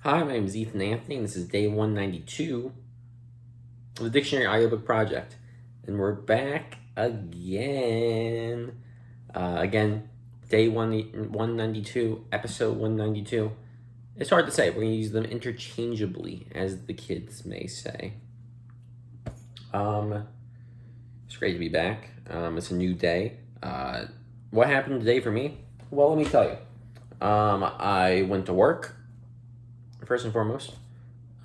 Hi, my name is Ethan Anthony, and this is day 192 of the Dictionary Audiobook Project. And we're back again. Day 192, episode 192. It's hard to say. We're going to use them interchangeably, as the kids may say. It's great to be back. It's a new day. What happened today for me? Well, let me tell you. I went to work, first and foremost.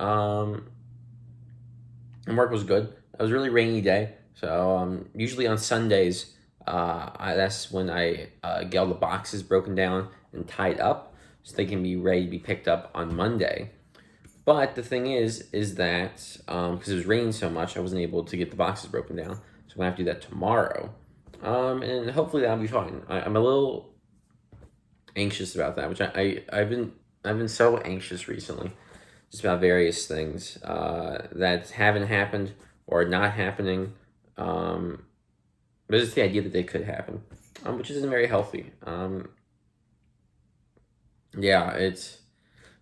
And work was good. It was a really rainy day, so usually on Sundays, that's when I get all the boxes broken down and tied up so they can be ready to be picked up on Monday. But the thing is that because it was raining so much, I wasn't able to get the boxes broken down, so I'm gonna have to do that tomorrow, and hopefully that'll be fine. I'm a little anxious about that, which I've been so anxious recently, just about various things that haven't happened or not happening. But it's the idea that they could happen, which isn't very healthy. It's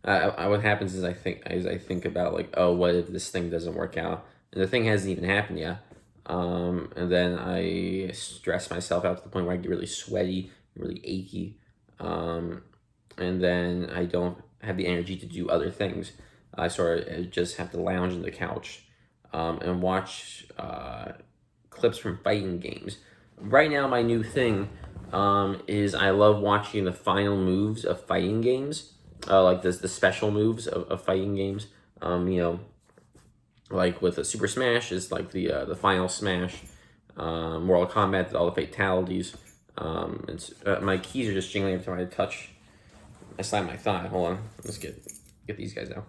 what happens is I think about, like, oh, what if this thing doesn't work out, and the thing hasn't even happened yet. And then I stress myself out to the point where I get really sweaty, really achy, and then I don't have the energy to do other things. I sort of just have to lounge on the couch and watch clips from fighting games. Right now, my new thing is I love watching the final moves of fighting games, like the special moves of fighting games. Like with a Super Smash is like the final smash. Mortal Kombat, all the fatalities. My keys are just jingling every time I slam my thigh. Hold on, let's get these guys out.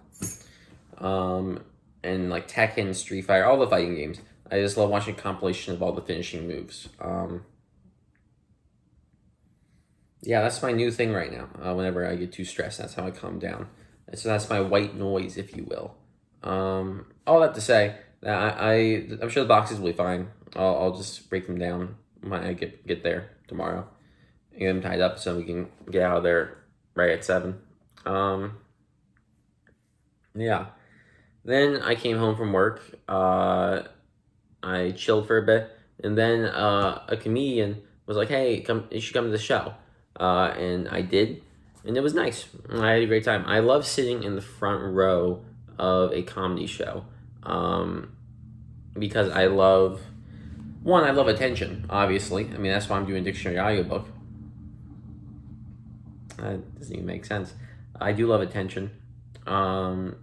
And like Tekken, Street Fighter, all the fighting games. I just love watching a compilation of all the finishing moves. That's my new thing right now. Whenever I get too stressed, that's how I calm down. And so that's my white noise, if you will. All that to say that I'm sure the boxes will be fine. I'll just break them down when I get there tomorrow. Get them tied up so we can get out of there right at 7. Then I came home from work. I chilled for a bit, and then a comedian was like, "Hey, you should come to the show," and I did, and it was nice. I had a great time. I love sitting in the front row of a comedy show, because I love attention. Obviously, I mean that's why I'm doing a dictionary audiobook. That doesn't even make sense. I do love attention. And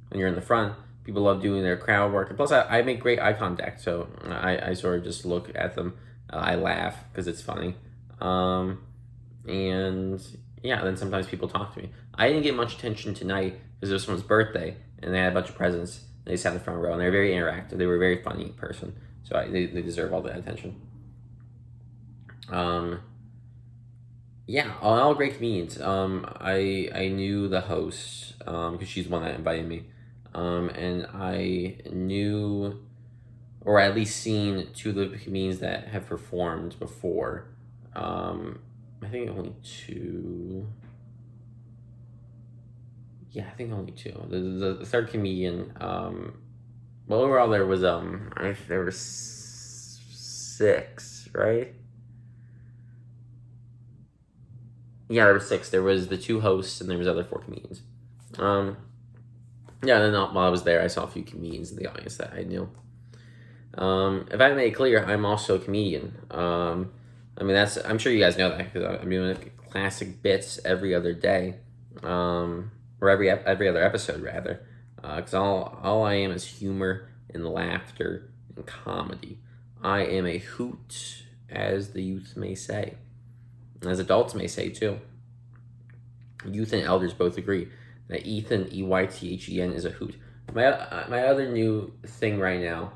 when you're in the front, people love doing their crowd work. And plus, I make great eye contact, so I sort of just look at them. I laugh because it's funny. Then sometimes people talk to me. I didn't get much attention tonight because it was someone's birthday, and they had a bunch of presents. They sat in the front row, and they were very interactive. They were a very funny person, so they deserve all the attention. All great comedians. I knew the host because she's the one that invited me, and I knew, or at least seen, 2 of the comedians that have performed before. I think only 2. Yeah, I think only 2. The third comedian. Well, overall there was there were 6, right? Yeah, there were 6. There was the 2 hosts, and there was other 4 comedians. And then while I was there, I saw a few comedians in the audience that I knew. If I made it clear, I'm also a comedian. I'm sure you guys know that because I'm doing classic bits every other day, or every other episode rather. Because all I am is humor and laughter and comedy. I am a hoot, as the youth may say. As adults may say, too. Youth and elders both agree that Ethan, Eythen, is a hoot. My other new thing right now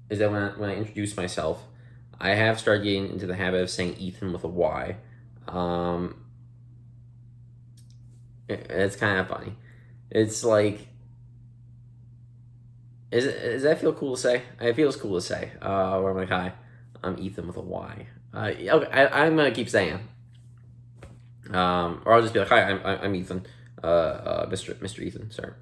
is that when I introduce myself, I have started getting into the habit of saying Ethan with a Y. It's kind of funny. It's like, does that feel cool to say? It feels cool to say. Where I'm like, hi, I'm Ethan with a Y. Okay, I'm gonna keep saying it. Or I'll just be like, hi, I'm Ethan, Mr. Ethan, sorry.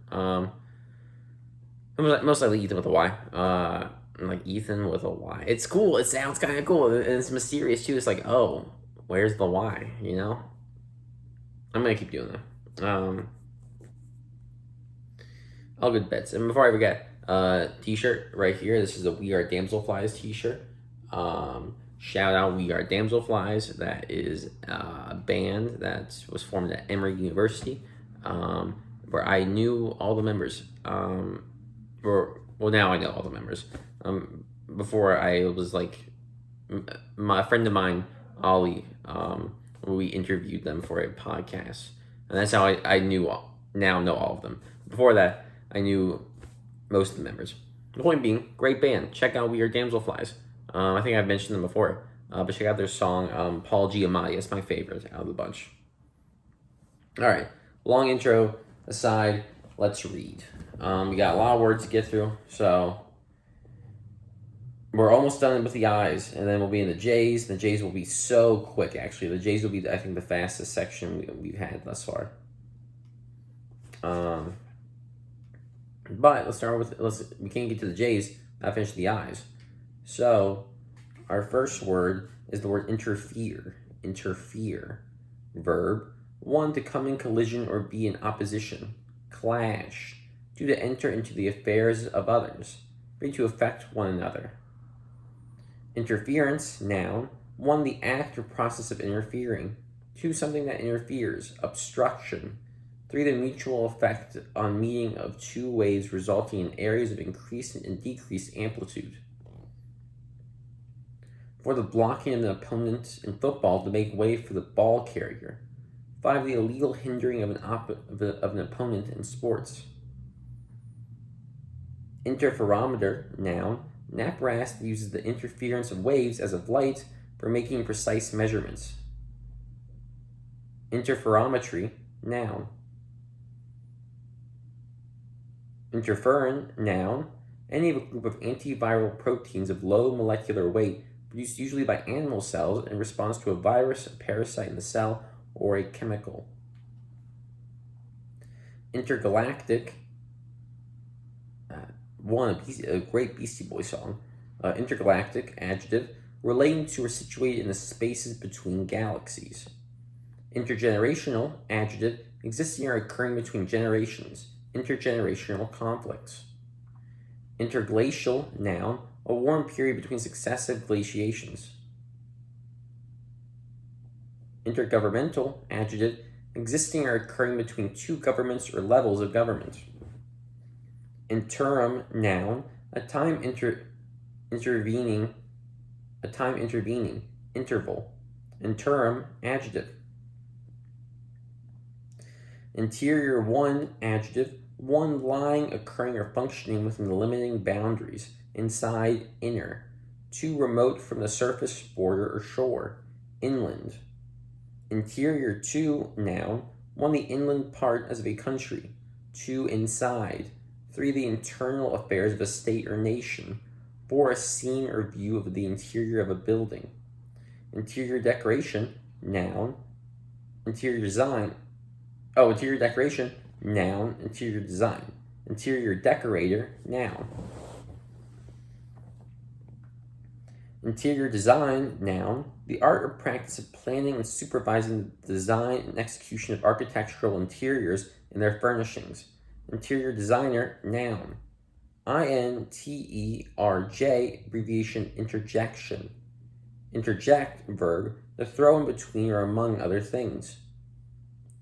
Most likely Ethan with a Y. Like Ethan with a Y. It's cool. It sounds kind of cool, and it's mysterious too. It's like, oh, where's the Y? You know. I'm gonna keep doing that. All good bets. And before I forget, T-shirt right here. This is a We Are Damselflies T-shirt. Shout out We Are Damselflies. That is a band that was formed at Emory University, where I knew all the members. Well, now I know all the members. Before I was like, my friend of mine, Ollie, we interviewed them for a podcast, and that's how I now know all of them. Before that, I knew most of the members. The point being, great band. Check out We Are Damselflies. I think I've mentioned them before, but check out their song, Paul Giamatti. It's my favorite out of the bunch. All right, long intro aside, let's read. We got a lot of words to get through, so we're almost done with the I's, and then we'll be in the J's. The J's will be so quick, actually. The J's will be, I think, the fastest section we've had thus far. But let's start with, we can't get to the J's, not finish the I's. So, our first word is the word interfere. Interfere. Verb, 1, to come in collision or be in opposition. Clash, 2, to enter into the affairs of others. 3, to affect one another. Interference, noun, 1, the act or process of interfering. 2, something that interferes. Obstruction. 3, the mutual effect on meeting of two waves resulting in areas of increased and decreased amplitude. 4, the blocking of an opponent in football to make way for the ball carrier. 5, the illegal hindering of an opponent in sports. Interferometer, noun, an apparatus that uses the interference of waves as of light for making precise measurements. Interferometry, noun. Interferon, noun, any of a group of antiviral proteins of low molecular weight produced usually by animal cells in response to a virus, a parasite in the cell, or a chemical. Intergalactic, a great Beastie Boys song. Intergalactic, adjective, relating to or situated in the spaces between galaxies. Intergenerational, adjective, existing or occurring between generations. Intergenerational conflicts. Interglacial, noun, a warm period between successive glaciations. Intergovernmental, adjective, existing or occurring between two governments or levels of government. Interim, noun, a time intervening, interval. Interim, adjective. Interior, 1, adjective, 1, lying, occurring, or functioning within the limiting boundaries, inside, inner. 2, remote from the surface, border, or shore, inland. Interior, 2, noun, 1, the inland part as of a country. 2, inside. 3, the internal affairs of a state or nation. 4, a scene or view of the interior of a building. Interior decoration, noun. Interior design. Interior decoration, noun. Interior design. Interior decorator, noun. Interior design, noun, the art or practice of planning and supervising the design and execution of architectural interiors and their furnishings. Interior designer, noun. INTERJ, abbreviation interjection. Interject, verb, to throw in between or among other things.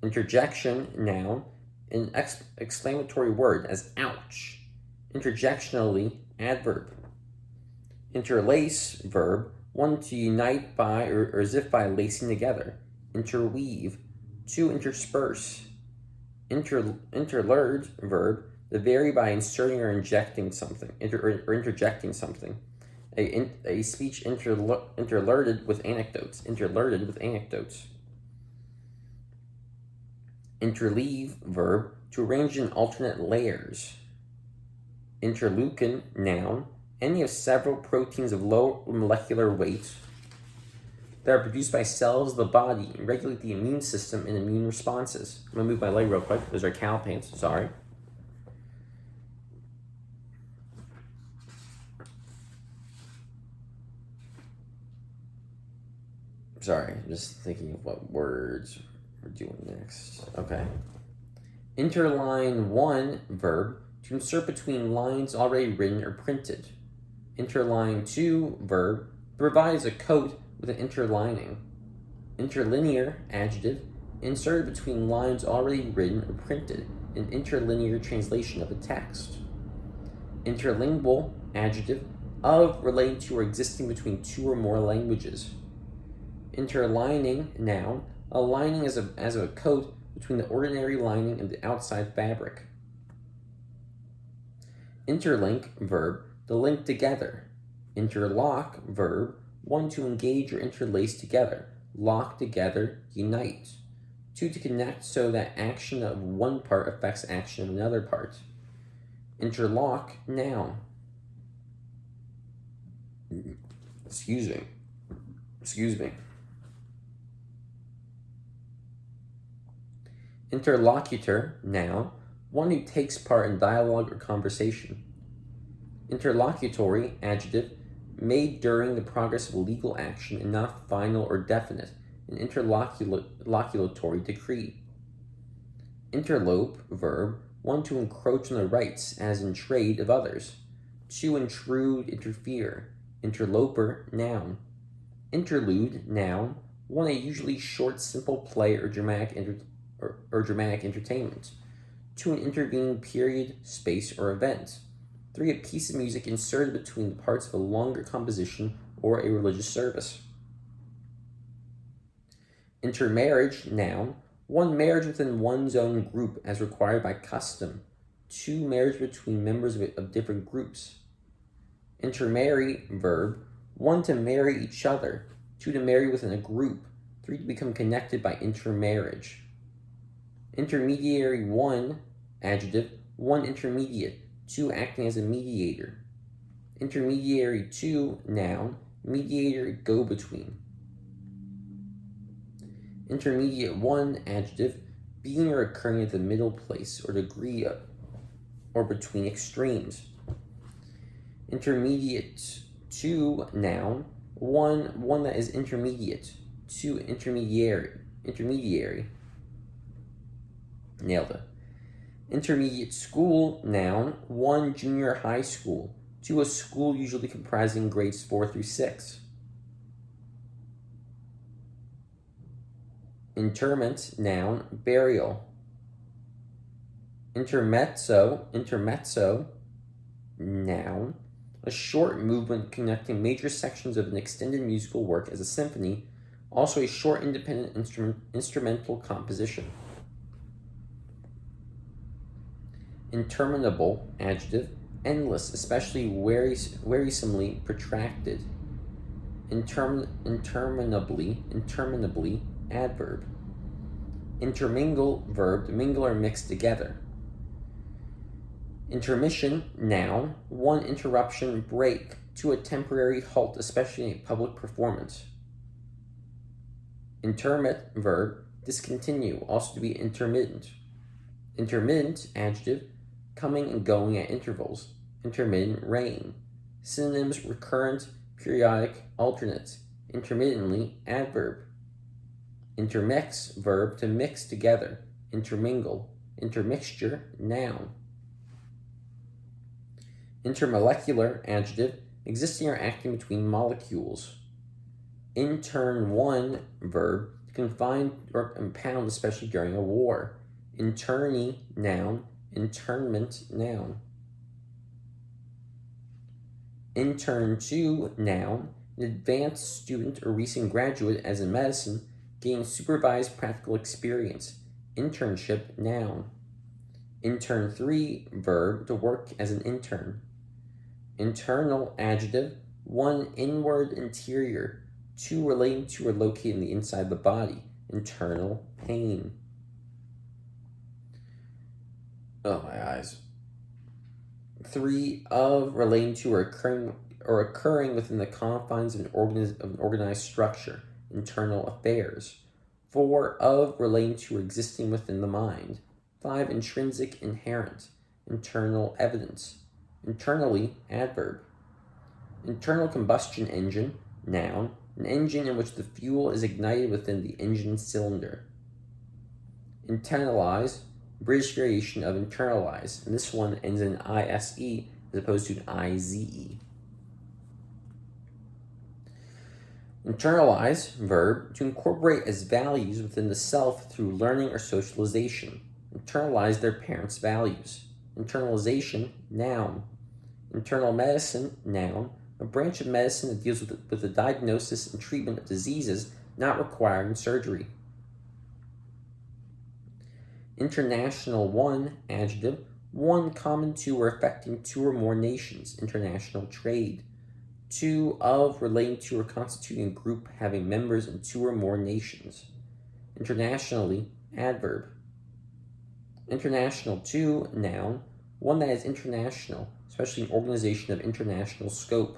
Interjection, noun, an exclamatory word, as ouch. Interjectionally, adverb. Interlace, verb, 1, to unite by or as if by lacing together. Interweave, 2, intersperse. Interlude, verb, to vary by inserting or injecting something, or interjecting something. A speech interlarded with anecdotes. Interlarded with anecdotes. Interleave, verb, to arrange in alternate layers. Interleukin, noun, any of several proteins of low molecular weight. that are produced by cells of the body and regulate the immune system and immune responses. I'm going to move my leg real quick. Those are cow pants. Sorry. Sorry, I'm just thinking of what words we're doing next. Okay. Interline 1 verb, to insert between lines already written or printed. Interline 2 verb, provides a coat with an interlining. Interlinear adjective, inserted between lines already written or printed, an interlinear translation of a text. Interlingual adjective, of, relating to, or existing between two or more languages. Interlining noun, a lining as a coat between the ordinary lining and the outside fabric. Interlink verb, to link together. Interlock verb, one to engage or interlace together, lock together, unite. Two, to connect so that action of one part affects action of another part. Interlock noun. Excuse me. Interlocutor noun, one who takes part in dialogue or conversation. Interlocutory adjective, made during the progress of a legal action and not final or definite, an interlocutory decree. Interlope verb, one to encroach on the rights, as in trade, of others. To intrude, interfere. Interloper noun. Interlude noun, one a usually short, simple play or dramatic entertainment. To an intervening period, space, or event. 3, a piece of music inserted between the parts of a longer composition or a religious service. Intermarriage noun, one marriage within one's own group as required by custom. 2, marriage between members of different groups. Intermarry verb, one to marry each other. 2, to marry within a group. 3, to become connected by intermarriage. Intermediary 1 adjective, one intermediate. 2, acting as a mediator. Intermediary 2 noun, mediator, go-between. Intermediate 1 adjective, being or occurring at the middle place or degree of, or between extremes. Intermediate 2 noun, one that is intermediate. 2, intermediary. Nailed it. Intermediate school noun, 1, junior high school. 2, a school usually comprising grades 4 through 6. Interment noun, burial. Intermezzo noun, a short movement connecting major sections of an extended musical work as a symphony, also a short independent instrumental composition. Interminable adjective, endless, especially wearisomely protracted. Interminably adverb. Intermingle verb, to mingle or mix together. Intermission noun, one interruption, break. 2, a temporary halt, especially in a public performance. Intermit verb, discontinue, also to be intermittent. Intermittent adjective, coming and going at intervals. Intermittent rain. Synonyms, recurrent, periodic, alternate. Intermittently adverb. Intermix verb, to mix together. Intermingle. Intermixture noun. Intermolecular adjective, existing or acting between molecules. Intern 1 verb, to confine or impound, especially during a war. Internee noun. Internment noun. Intern 2 noun, an advanced student or recent graduate, as in medicine, gaining supervised practical experience. Internship noun. Intern 3 verb, to work as an intern. Internal adjective, 1, inward, interior. 2, relating to or located in the inside of the body. Internal pain. Oh, my eyes. 3, of, relating to or occurring within the confines of an organized structure. internal affairs. 4, of, relating to or existing within the mind. 5, intrinsic, inherent, internal evidence. Internally, adverb. Internal combustion engine, noun, an engine in which the fuel is ignited within the engine cylinder. Internalize, British variation of internalize, and this one ends in ISE as opposed to an IZE. Internalize, verb, to incorporate as values within the self through learning or socialization. Internalize their parents' values. Internalization, noun. Internal medicine, noun, a branch of medicine that deals with the diagnosis and treatment of diseases not requiring surgery. International, one, adjective, one common to or affecting 2 or more nations, international trade. 2, of, relating to or constituting a group having members in 2 or more nations. Internationally, adverb. International, 2, noun, one that is international, especially an organization of international scope.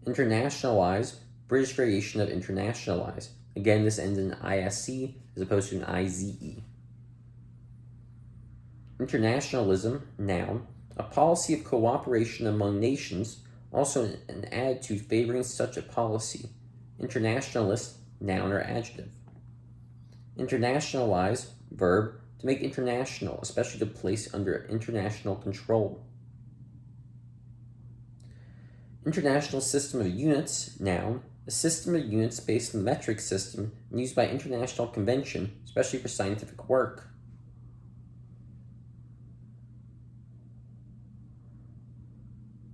Internationalize, British variation of internationalize. Again, this ends in ISC as opposed to an IZE. Internationalism, noun, a policy of cooperation among nations, also an attitude favoring such a policy. Internationalist, noun or adjective. Internationalize, verb, to make international, especially to place under international control. International system of units, noun, a system of units based on the metric system and used by international convention, especially for scientific work.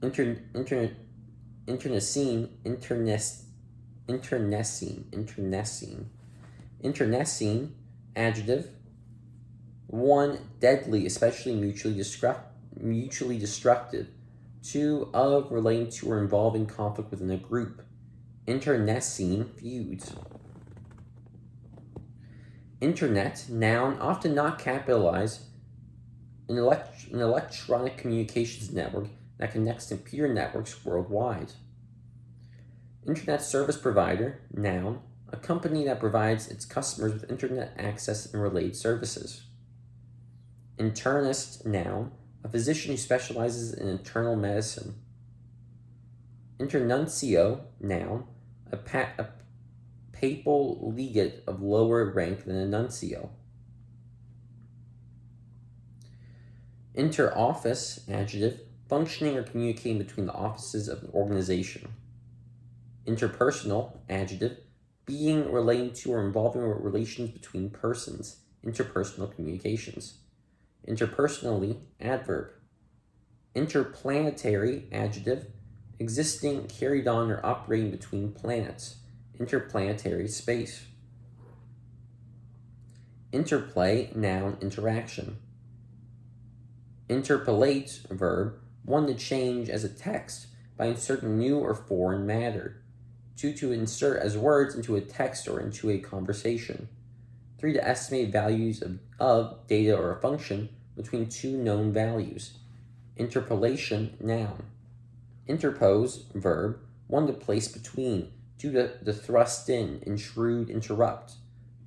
Internecine, adjective, 1, deadly, especially mutually destructive. 2, of, relating to or involving conflict within a group. Internecine, feuds. Internet, noun, often not capitalized, an electronic communications network that connects computer networks worldwide. Internet service provider, noun, a company that provides its customers with internet access and related services. Internist, noun, a physician who specializes in internal medicine. Internuncio, noun, a papal legate of lower rank than a nuncio. Interoffice, adjective, functioning or communicating between the offices of an organization. Interpersonal, adjective, being, relating to, or involving relations between persons, interpersonal communications. Interpersonally, adverb. Interplanetary, adjective, existing, carried on, or operating between planets, interplanetary space. Interplay, noun, interaction. Interpolate, verb, one to change as a text by inserting new or foreign matter. 2, to insert as words into a text or into a conversation. 3, to estimate values of data or a function between 2 known values. Interpolation, noun. Interpose, verb, one to place between. 2, to thrust in, intrude, interrupt.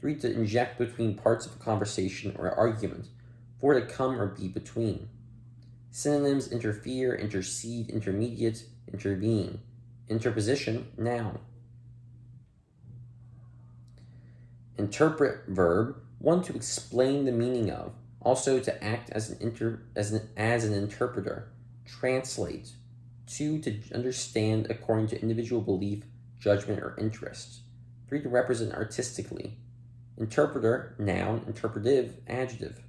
3, to inject between parts of a conversation or argument. 4, to come or be between. Synonyms: interfere, intercede, intermediate, intervene. Interposition, noun. Interpret, verb, one to explain the meaning of, also to act as an interpreter. Translate, 2, to understand according to individual belief, judgment, or interest. 3, to represent artistically. Interpreter, noun. Interpretive, adjective.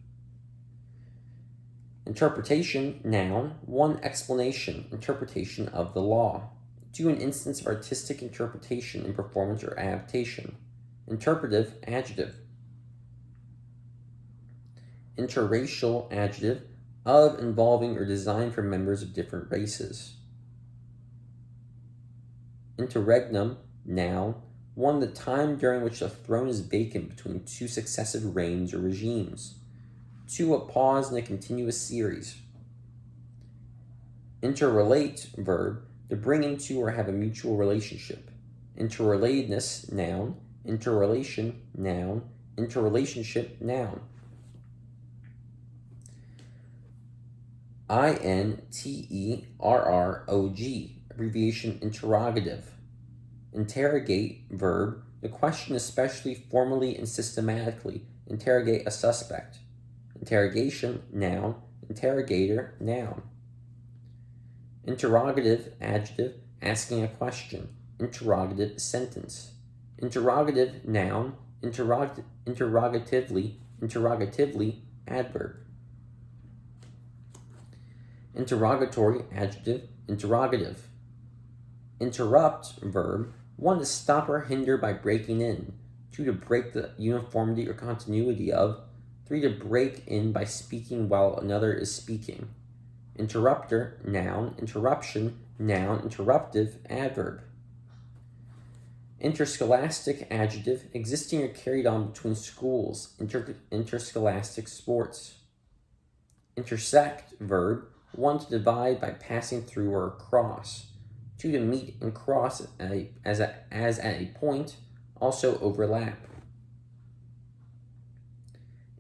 Interpretation, noun, one explanation, interpretation of the law. 2, an instance of artistic interpretation in performance or adaptation. Interpretive, adjective. Interracial, adjective, of, involving, or designed for members of different races. Interregnum, noun, one, the time during which the throne is vacant between 2 successive reigns or regimes. 2, a pause in a continuous series. Interrelate, verb, to bring into or have a mutual relationship. interrelatedness, noun, interrelation, noun, interrelationship, noun. interrog, abbreviation interrogative. Interrogate, verb, the question especially formally and systematically. Interrogate a suspect. Interrogation, noun, interrogator, noun. Interrogative, adjective, asking a question. Interrogative sentence. Interrogative, noun, interrogatively, adverb. Interrogatory, adjective, interrogative. Interrupt, verb, 1 to stop or hinder by breaking in, 2 to break the uniformity or continuity of, 3 to break in by speaking while another is speaking. Interrupter, noun, interruption, noun, interruptive, adverb. Interscholastic, adjective, existing or carried on between schools, interscholastic sports. Intersect, verb, 1 to divide by passing through or across, 2 to meet and cross as at a point, also overlap.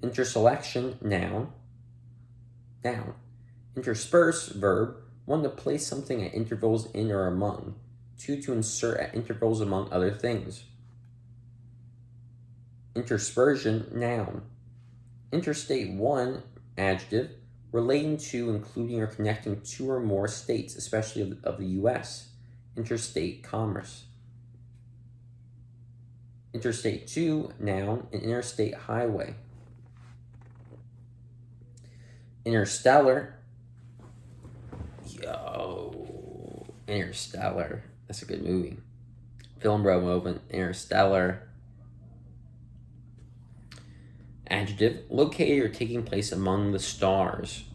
Interselection, noun. Intersperse, verb, 1 to place something at intervals in or among, 2 to insert at intervals among other things. Interspersion, noun. Interstate, 1, adjective, relating to, including, or connecting 2 or more states, especially of the U.S. Interstate commerce. Interstate 2, noun, and interstate highway. Interstellar. Interstellar. That's a good movie. Film bro movement. Interstellar. Adjective, located or taking place among the stars.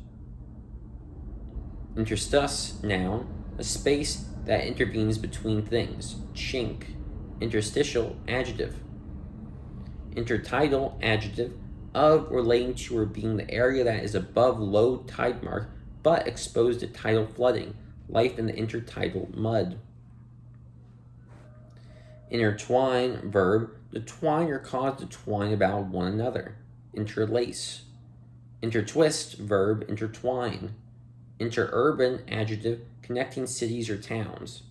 Interstice, noun, a space that intervenes between things. Chink. Interstitial, adjective. Intertidal, adjective, of, relating to, or being the area that is above low tide mark but exposed to tidal flooding. Life in the intertidal mud. Intertwine, verb, to twine or cause to twine about one another. Interlace. Intertwist, verb, intertwine. Interurban, adjective, connecting cities or towns.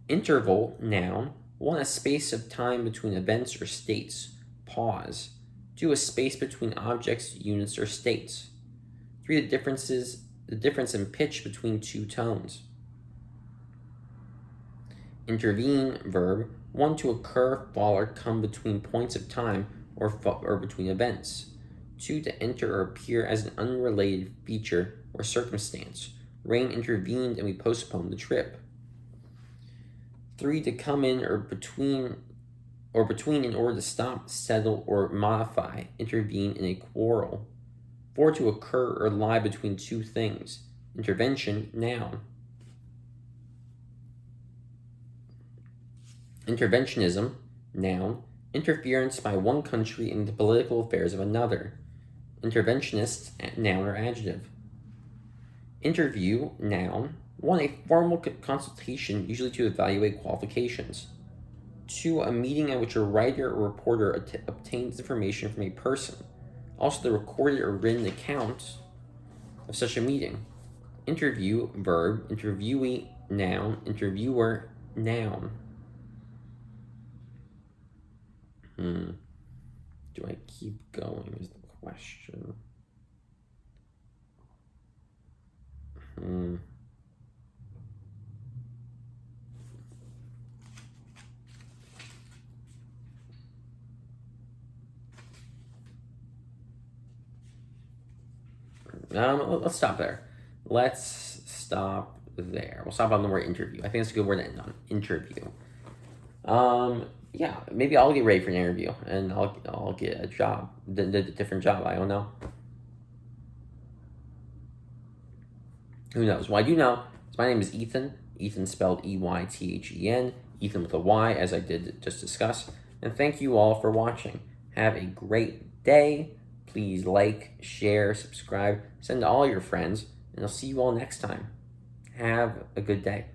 Interval, noun, 1 a space of time between events or states. Pause. 2 a space between objects, units, or states. 3 the difference in pitch between 2 tones. Intervene, verb, 1 to occur, fall, or come between points of time or between events. 2 to enter or appear as an unrelated feature or circumstance. Rain intervened and we postponed the trip. 3 to come in or between in order to stop, settle, or modify, intervene in a quarrel. 4 to occur or lie between 2 things. Intervention, noun. Interventionism, noun, interference by one country in the political affairs of another. Interventionist, noun or adjective. Interview, noun, 1 a formal consultation, usually to evaluate qualifications. 2 a meeting at which a writer or reporter obtains information from a person. Also the recorded or written account of such a meeting. Interview, verb, interviewee, noun, interviewer, noun. Do I keep going is the question. Let's stop there. Let's stop there. We'll stop on the word interview. I think it's a good word to end on. Interview. Yeah, maybe I'll get ready for an interview and I'll get a job, a different job. I don't know. Who knows? Well, I do know. My name is Ethan. Ethan spelled Eythen. Ethan with a Y, as I did just discuss. And thank you all for watching. Have a great day. Please like, share, subscribe, send to all your friends, and I'll see you all next time. Have a good day.